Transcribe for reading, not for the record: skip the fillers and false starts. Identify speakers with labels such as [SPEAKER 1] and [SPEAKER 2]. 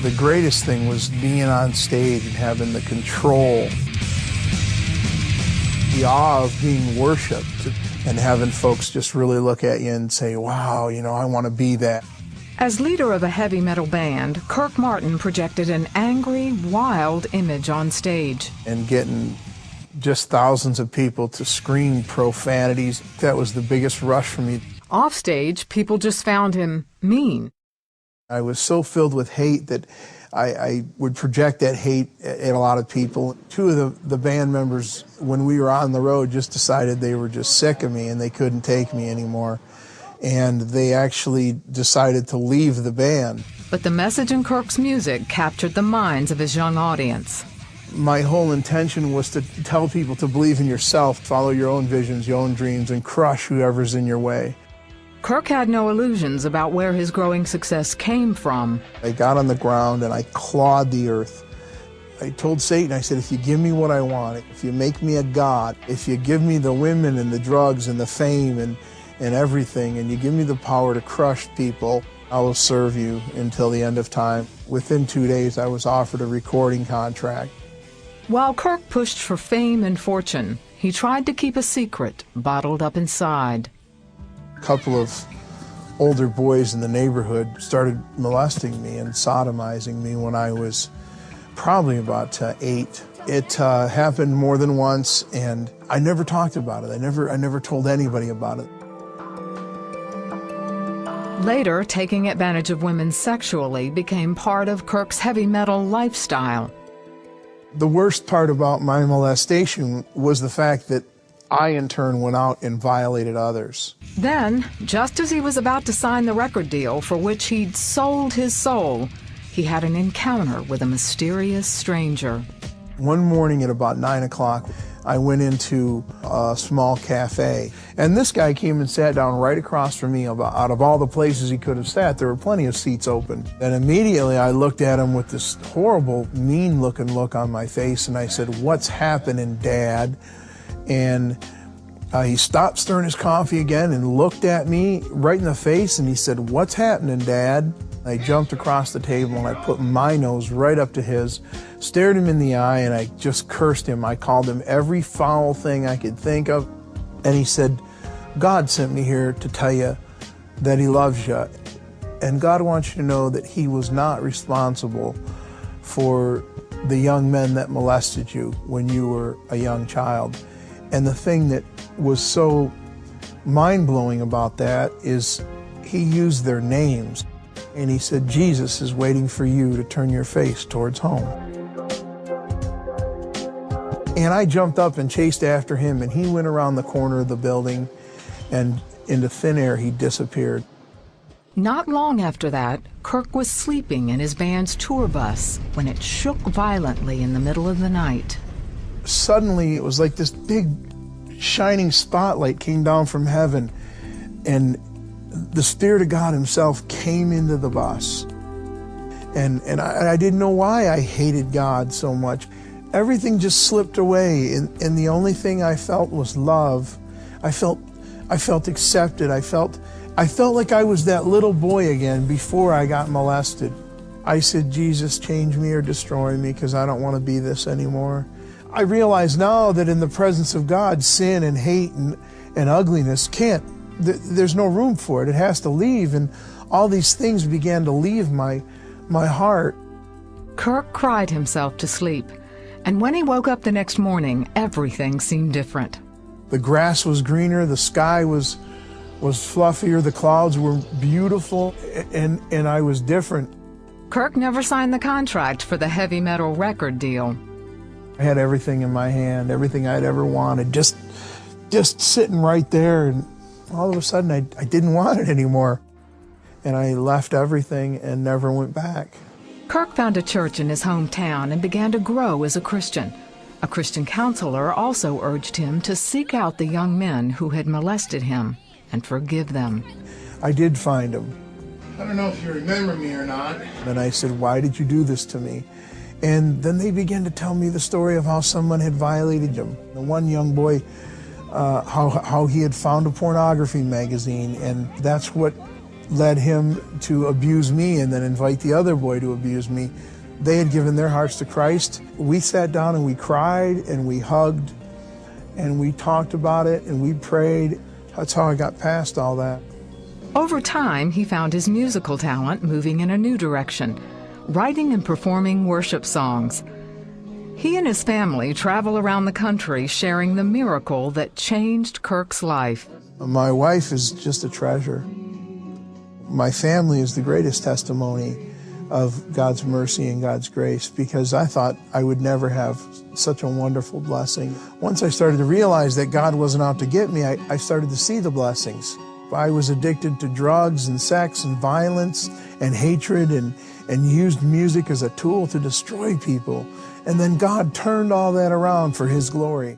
[SPEAKER 1] The greatest thing was being on stage and having the control, the awe of being worshipped, and having folks just really look at you and say, wow, you know, I want to be that.
[SPEAKER 2] As leader of a heavy metal band, Kirk Martin projected an angry, wild image on stage.
[SPEAKER 1] And getting just thousands of people to scream profanities, that was the biggest rush for me.
[SPEAKER 2] Offstage, people just found him mean.
[SPEAKER 1] I was so filled with hate that I would project that hate at a lot of people. Two of the band members, when we were on the road, just decided they were just sick of me and they couldn't take me anymore. And they actually decided to leave the band.
[SPEAKER 2] But the message in Kirk's music captured the minds of his young audience.
[SPEAKER 1] My whole intention was to tell people to believe in yourself, follow your own visions, your own dreams, and crush whoever's in your way.
[SPEAKER 2] Kirk had no illusions about where his growing success came from.
[SPEAKER 1] I got on the ground and I clawed the earth. I told Satan, I said, if you give me what I want, if you make me a god, if you give me the women and the drugs and the fame and everything, and you give me the power to crush people, I will serve you until the end of time. Within 2 days, I was offered a recording contract.
[SPEAKER 2] While Kirk pushed for fame and fortune, he tried to keep a secret bottled up inside.
[SPEAKER 1] A couple of older boys in the neighborhood started molesting me and sodomizing me when I was probably about 8. It happened more than once, and I never talked about it. I never told anybody about it.
[SPEAKER 2] Later, taking advantage of women sexually became part of Kirk's heavy metal lifestyle.
[SPEAKER 1] The worst part about my molestation was the fact that I, in turn, went out and violated others.
[SPEAKER 2] Then, just as he was about to sign the record deal for which he'd sold his soul, he had an encounter with a mysterious stranger.
[SPEAKER 1] One morning at about 9 o'clock, I went into a small cafe, and this guy came and sat down right across from me. Out of all the places he could have sat, there were plenty of seats open. And immediately I looked at him with this horrible, mean-looking look on my face, and I said, "What's happening, Dad?" And he stopped stirring his coffee again and looked at me right in the face, and he said, "What's happening, Dad?" I jumped across the table and I put my nose right up to his, stared him in the eye, and I just cursed him. I called him every foul thing I could think of. And he said, "God sent me here to tell you that he loves you. And God wants you to know that he was not responsible for the young men that molested you when you were a young child." And the thing that was so mind-blowing about that is he used their names. And he said, "Jesus is waiting for you to turn your face towards home." And I jumped up and chased after him, and he went around the corner of the building, and into thin air he disappeared.
[SPEAKER 2] Not long after that, Kirk was sleeping in his band's tour bus when it shook violently in the middle of the night.
[SPEAKER 1] Suddenly, it was like this big shining spotlight came down from heaven, and the Spirit of God himself came into the bus. And I didn't know why I hated God so much. Everything just slipped away, and the only thing I felt was love. I felt accepted. I felt like I was that little boy again before I got molested. I said, "Jesus, change me or destroy me, because I don't want to be this anymore." I realize now that in the presence of God, sin and hate and ugliness there's no room for it. It has to leave, and all these things began to leave my heart.
[SPEAKER 2] Kirk cried himself to sleep, and when he woke up the next morning, everything seemed different.
[SPEAKER 1] The grass was greener, the sky was fluffier, the clouds were beautiful, and I was different.
[SPEAKER 2] Kirk never signed the contract for the heavy metal record deal.
[SPEAKER 1] I had everything in my hand, everything I'd ever wanted, just sitting right there, and all of a sudden I didn't want it anymore. And I left everything and never went back.
[SPEAKER 2] Kirk found a church in his hometown and began to grow as a Christian. A Christian counselor also urged him to seek out the young men who had molested him and forgive them.
[SPEAKER 1] I did find them. "I don't know if you remember me or not." And I said, "Why did you do this to me?" And then they began to tell me the story of how someone had violated them. The one young boy, how he had found a pornography magazine, and that's what led him to abuse me and then invite the other boy to abuse me. They had given their hearts to Christ. We sat down and we cried and we hugged and we talked about it and we prayed. That's how I got past all that.
[SPEAKER 2] Over time, he found his musical talent moving in a new direction, writing and performing worship songs. He and his family travel around the country sharing the miracle that changed Kirk's life.
[SPEAKER 1] My wife is just a treasure. My family is the greatest testimony of God's mercy and God's grace, because I thought I would never have such a wonderful blessing. Once I started to realize that God wasn't out to get me, I started to see the blessings. I was addicted to drugs and sex and violence and hatred and used music as a tool to destroy people. And then God turned all that around for His glory.